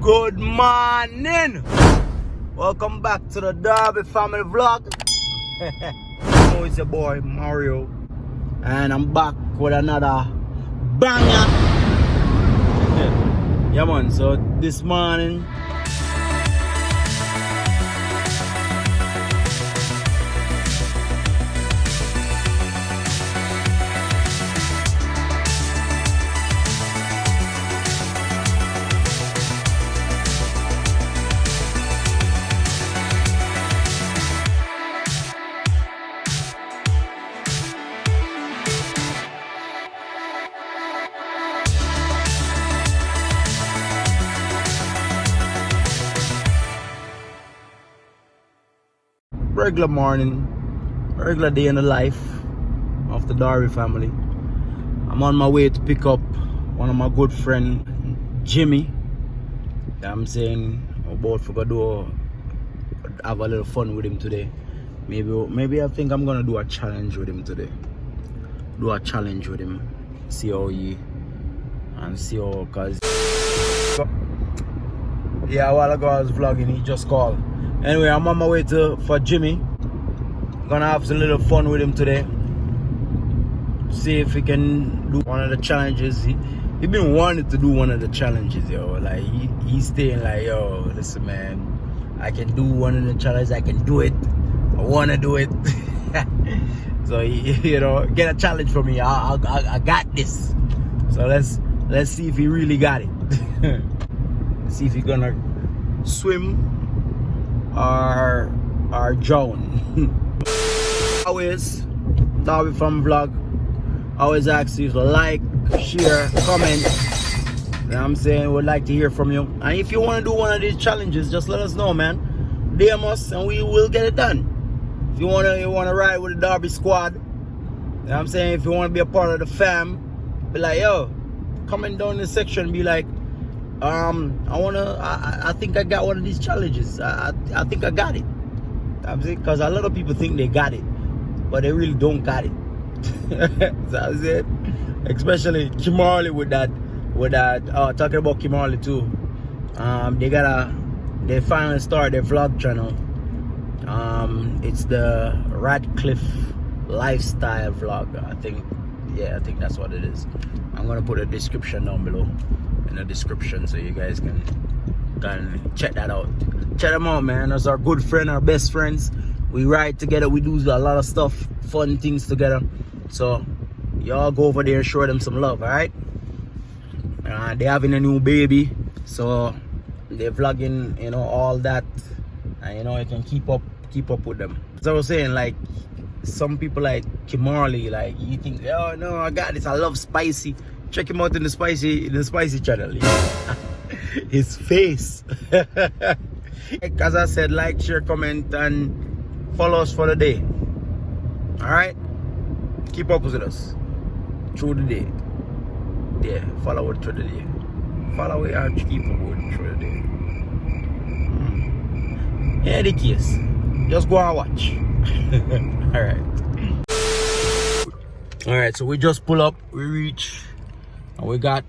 Good morning. Welcome back to the Darby family vlog. It's your boy Mario, and I'm back with another banger. Yeah man, so this morning regular morning, regular day in the life of the Darby family. I'm on my way to pick up one of my good friend, Jimmy. I'm saying we're both gonna have a little fun with him today. Maybe I think I'm gonna do a challenge with him today. See how cause yeah, a while ago I was vlogging, he just called. Anyway, I'm on my way for Jimmy. Gonna have a little fun with him today. See if he can do one of the challenges. He been wanting to do one of the challenges, yo. Like he's staying like, yo, listen man, I can do one of the challenges, I can do it. I wanna do it. So he, get a challenge from me. I got this. So let's see if he really got it. See if he's gonna swim or drown. Always, Darby from vlog. Always ask you to like, share, comment. You know what I'm saying? Would like to hear from you. And if you want to do one of these challenges, just let us know, man. DM us and we will get it done. If you wanna ride with the Darby squad, you know what I'm saying? If you want to be a part of the fam, be like, yo, comment down in the section, be like, I think I got one of these challenges. I think I got it. Because a lot of people think they got it, but they really don't got it. So I said, especially Kimberly with that. Talking about Kimberly too. They finally started their vlog channel. It's the Radcliffe lifestyle vlog. I think that's what it is. I'm gonna put a description down below in the description so you guys can check that out. Check them out, man. That's our good friend, our best friends. We ride together, we do a lot of stuff, fun things together. So y'all go over there and show them some love, alright? They're having a new baby, so they're vlogging, all that, and you can keep up with them. As I was saying, like some people like Kimberly, like you think, oh no, I got this, I love spicy. Check him out in the spicy channel. His face. As I said, like, share, comment, and follow us for the day. Alright? Keep up with us through the day. Yeah, follow it through the day. Follow it and keep up with it through the day. Yeah, the case. Just go and watch. Alright, so we just pull up, we reach, and we got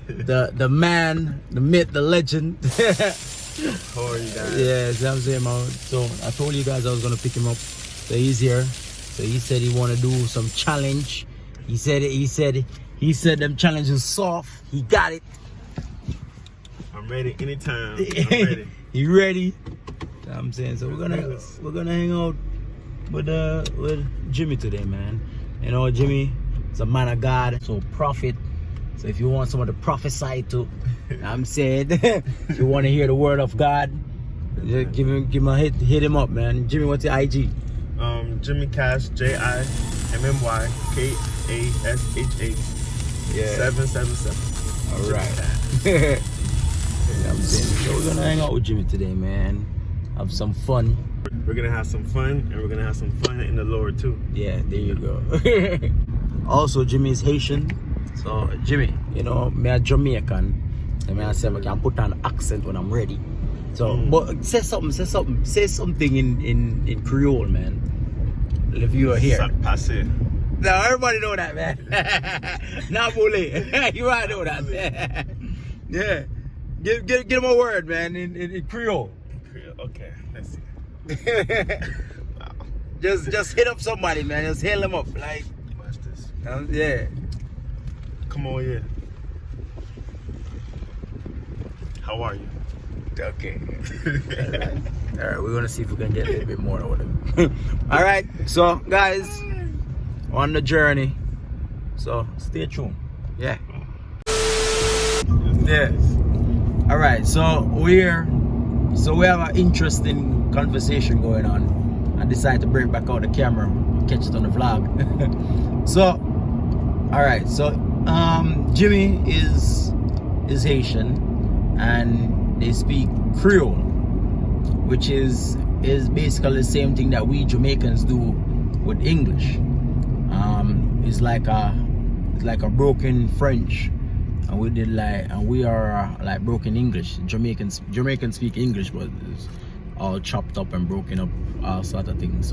the man, the myth, the legend. How are you guys? Yeah, that's what I'm saying, man. So I told you guys I was gonna pick him up. So he's here. So he said he wanna do some challenge. He said them challenges soft. He got it. I'm ready anytime. I'm ready. He ready. You know what I'm saying, so we're gonna hang out with Jimmy today, man. Jimmy is a man of God, so prophet. So if you want someone to prophesy to, I'm saying, if you want to hear the word of God, just give him a hit him up, man. Jimmy, what's your IG? Jimmy Cash, JIMMYKASH8. Yeah. 777. All right. I'm saying, so we're gonna hang out with Jimmy today, man. Have some fun. We're gonna have some fun, and we're gonna have some fun in the Lord too. Yeah, there you go. Also, Jimmy is Haitian. So Jimmy, me a Jamaican. So I say I can put on an accent when I'm ready. So but say something in Creole, man. If you are here. Passé. No, everybody know that, man. Nah, bully. You already know that. Yeah. Give him a word, man, in Creole. Okay, let's see. Wow. Just hit up somebody, man. Just hail them up, like. Watch this. Yeah. Come on, yeah. How are you? Okay. All right, we're gonna see if we can get a little bit more out of him. All right, so guys, on the journey. So stay tuned. Yeah. Yeah. All right, so we have an interesting conversation going on. I decided to bring back out the camera, catch it on the vlog. So, all right, so Jimmy is Haitian, and they speak Creole, which is basically the same thing that we Jamaicans do with English. It's like a broken French, and we are like broken English. Jamaicans speak English, but it's all chopped up and broken up, all sort of things.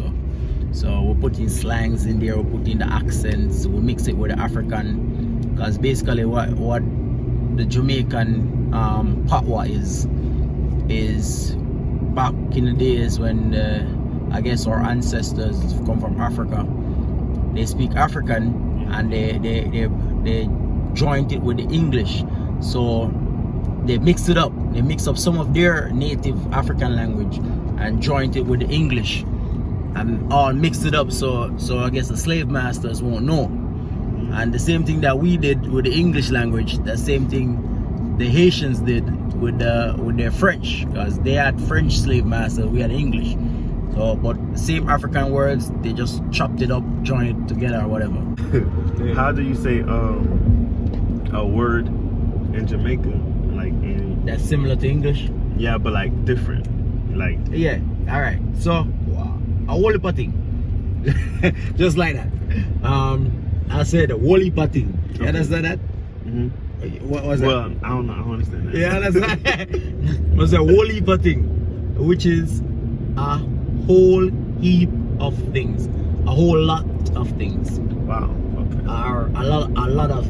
So we're putting slangs in there, we're putting the accents, we mix it with the African, because basically what the Jamaican patois is back in the days when I guess our ancestors come from Africa. They speak African, and they joined it with the English, so they mix it up. They mix up some of their native African language and joined it with the English, and all mixed it up. So I guess the slave masters won't know. And the same thing that we did with the English language, the same thing the Haitians did with their French, because they had French slave masters, we had English. So, but the same African words, they just chopped it up, joined it together, or whatever. How do you say a word in Jamaica, like in? That's similar to English. Yeah, but like different, like. Yeah. All right. So a whole heap of thing, just like that. I said a whole heap of thing. You understand that? Mm-hmm. What was that? Well, I don't know. I don't understand that. Yeah, that's right. It was a whole heap of thing, which is a whole heap of things, a whole lot of things. Wow. Okay. Are a lot of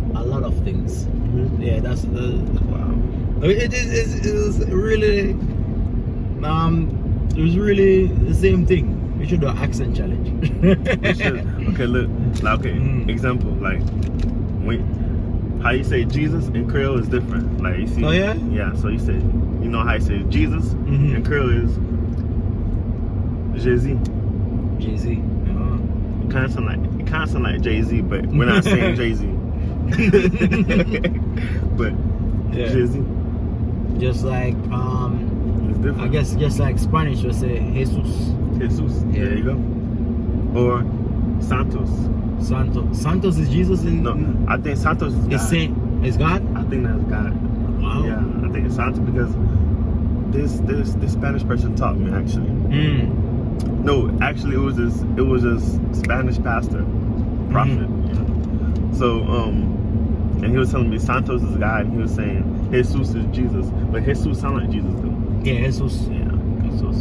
things. Mm-hmm. Yeah, that's wow. It was really it was really the same thing. We should do an accent challenge. We should. Okay, look. Okay, example, like how you say Jesus in Creole is different. Like you see. Oh yeah. Yeah. So you say, you know how you say Jesus in Creole is Jay-Z. Jay-Z. It kind of sound like Jay-Z, but we're not saying Jay-Z. But Yeah. Jay-Z. Just like It's different. I guess just like Spanish will say Jesus. Jesus. Yeah. There you go. Or Santos. Santos is Jesus in No, I think Santos is God. It's Saint. It's God. I think that's God. Wow. Yeah, I think it's Santos because this Spanish person taught me actually. No, actually it was this Spanish pastor, prophet. You know? So and he was telling me Santos is God, and he was saying Jesus is Jesus, but Jesus sound like Jesus though. Yeah, Jesus. Yeah. Jesus.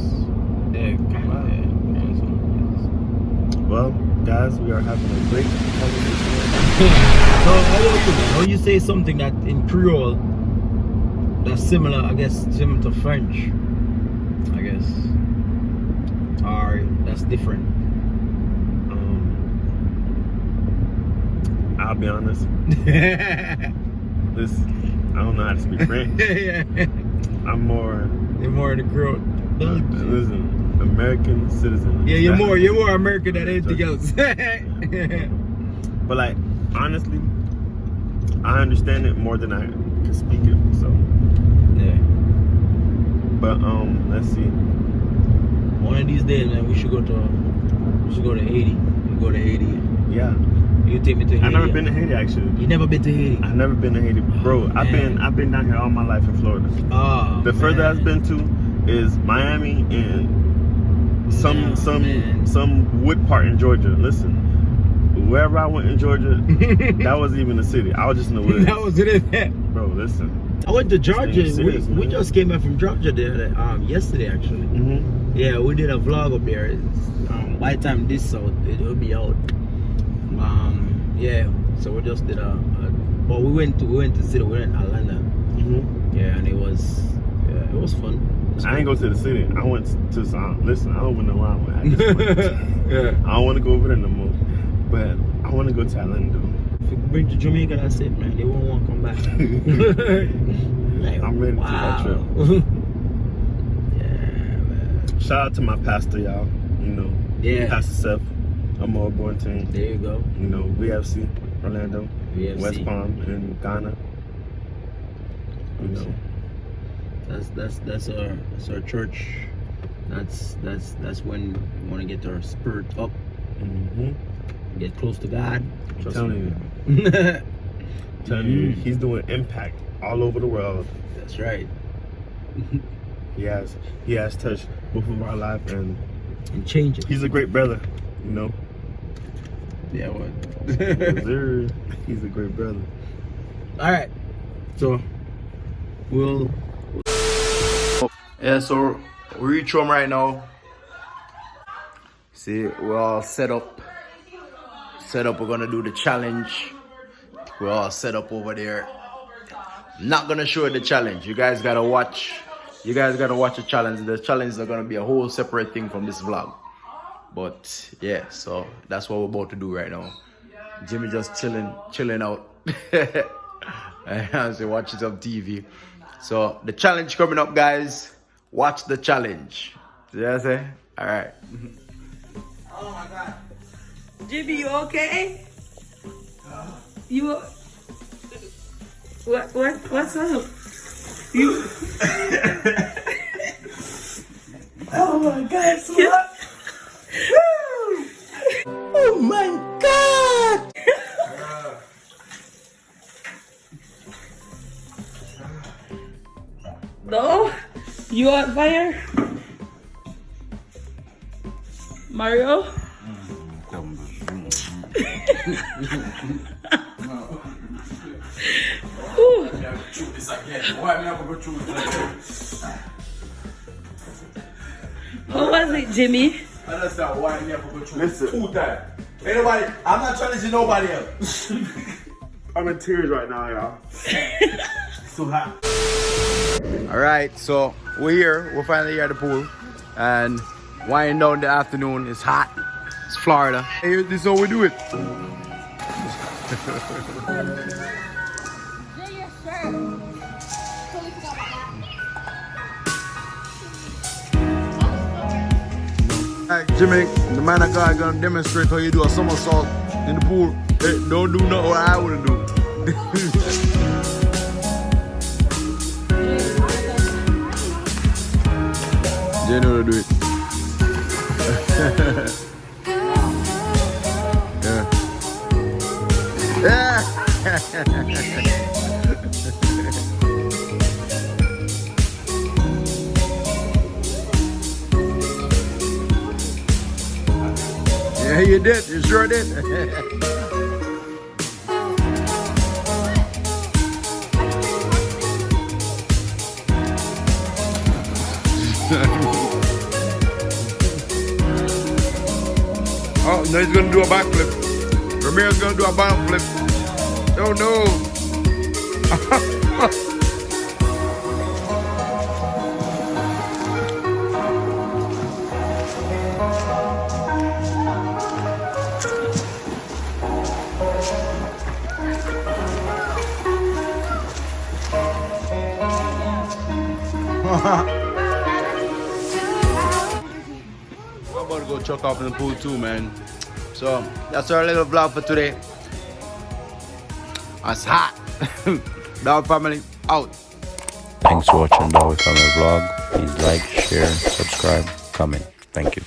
Yeah, kind of. Yeah. Well, guys, we are having a great conversation. So how you say something that in Creole that's similar, I guess, similar to French, I guess, or that's different? I'll be honest. I don't know how to speak French. Yeah. I'm more. You're more in the Creole. Listen, American citizen. Yeah, you're more American than anything else. But like, honestly, I understand it more than I can speak it. So Yeah. but let's see. One of these days, man, we should go to Haiti. We go to Haiti. Yeah. You take me to Haiti. I've never been to Haiti actually. You never been to Haiti? I've never been to Haiti, bro. I've been down here all my life in Florida. Oh, The further I've been to is Miami and some wood part in Georgia. Listen, wherever I went in Georgia, that wasn't even a city. I was just in the woods. That was it. Bro, listen. I went to Georgia. Serious, we just came back from Georgia there yesterday actually. Yeah, we did a vlog up there. By the time this out, it'll be out. Yeah, so we just did but we went to city. We went to Atlanta. Yeah, and it was it was fun. I ain't go to the city. I went to some. Listen, I don't even know why I went. I just went. Yeah. I don't want to go over there no more. But I want to go to Orlando. If you bring to Jamaica, that's it, man. They won't want to come back. Like, I'm ready to take that trip. Yeah, man. Shout out to my pastor, y'all. You know, Yeah. Pastor Seth. I'm all aboard team. There you go. You know, VFC, Orlando, VFC. West Palm, and Ghana. You know, That's our church. That's when we want to get our spirit up, get close to God. I'm telling you. Telling you, he's doing impact all over the world. That's right. He has touched both of our lives, and change it. he's a great brother. You know. Yeah, what? He's a great brother. All right, so we'll. Yeah, so we reach home right now. See, we're all set up. We're gonna do the challenge. We're all set up over there. Not gonna show you the challenge. You guys gotta watch. The challenge. The challenges are gonna be a whole separate thing from this vlog. But yeah, so that's what we're about to do right now. Jimmy just chilling out. As he watches some TV. So the challenge coming up, guys. Watch the challenge. See what I say? All right. Oh my God. Jimmy, you okay? You what's up? You Oh my God, what? Oh my God! No? You on fire? Mario? How was it, Jimmy? Listen, Anybody, I'm not challenging nobody else. I'm in tears right now, y'all. It's so hot. All right, so we're finally here at the pool, and winding down the afternoon. It's hot. It's Florida. Hey, this is how we do it. Alright, Jimmy, the man of God gonna demonstrate how you do a somersault in the pool. Hey, don't do nothing what I wouldn't do. Jay know how to do it. Yeah. Yeah, you did. You sure did. Oh, no, he's gonna do a backflip. Ramirez gonna do a backflip. Oh no. I'm about to go chuck off in the pool too, man. So that's our little vlog for today. It's hot. Dog family out. Thanks for watching Darby Family Vlog. Please like, share, subscribe, comment. Thank you.